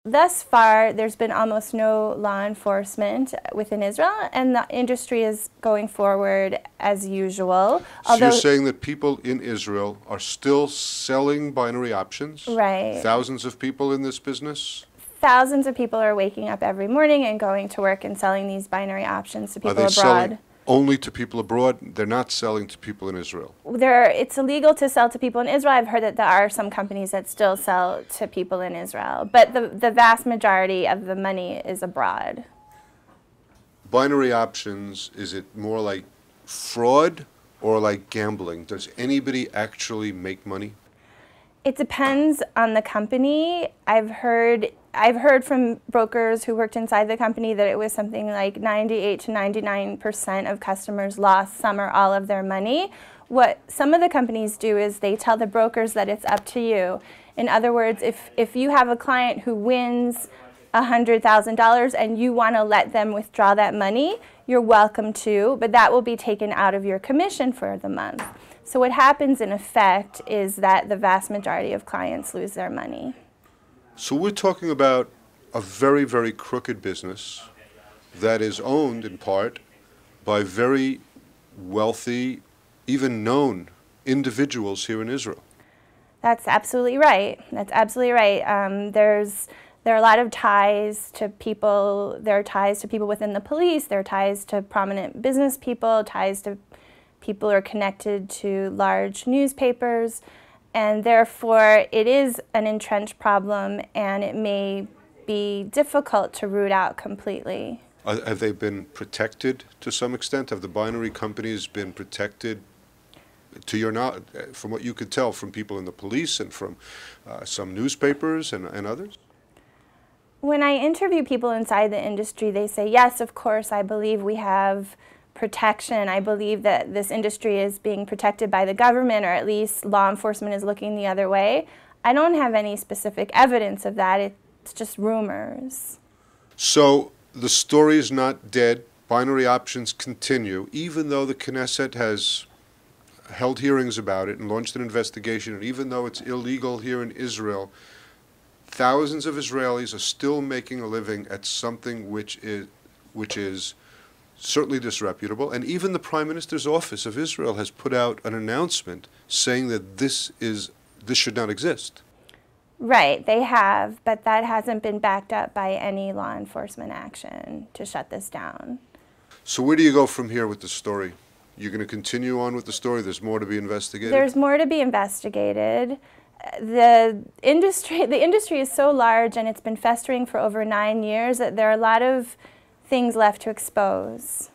Thus far, there's been almost no law enforcement within Israel, and the industry is going forward as usual. So you're saying that people in Israel are still selling binary options? Right. Thousands of people in this business? Thousands of people are waking up every morning and going to work and selling these binary options to people abroad. Are they selling only to people abroad? They're not selling to people in Israel? It's illegal to sell to people in Israel. I've heard that there are some companies that still sell to people in Israel, but the vast majority of the money is abroad. Binary options, is it more like fraud or like gambling? Does anybody actually make money? It depends on the company. I've heard from brokers who worked inside the company that it was something like 98 to 99% of customers lost some or all of their money. What some of the companies do is they tell the brokers that it's up to you. In other words, if you have a client who wins $100,000 and you want to let them withdraw that money, you're welcome to, but that will be taken out of your commission for the month. So what happens in effect is that the vast majority of clients lose their money. So we're talking about a very, very crooked business that is owned in part by very wealthy, even known individuals here in Israel. That's absolutely right. That's absolutely right. There are a lot of ties to people. There are ties to people within the police. There are ties to prominent business people, ties to people who are connected to large newspapers. And therefore, it is an entrenched problem, and it may be difficult to root out completely. Have they been protected to some extent? Have the binary companies been protected, to your knowledge, from what you could tell from people in the police and from some newspapers and others? When I interview people inside the industry, they say, yes, of course, I believe we have protection. I believe that this industry is being protected by the government, or at least law enforcement is looking the other way. I don't have any specific evidence of that. It's just rumors. So the story is not dead. Binary options continue, even though the Knesset has held hearings about it and launched an investigation, and even though it's illegal here in Israel, thousands of Israelis are still making a living at something which is certainly disreputable, and even the Prime Minister's office of Israel has put out an announcement saying that this should not exist. Right, they have, but that hasn't been backed up by any law enforcement action to shut this down. So where do you go from here with the story? You're going to continue on with the story? There's more to be investigated? There's more to be investigated. The industry is so large, and it's been festering for over 9 years, that there are a lot of things left to expose.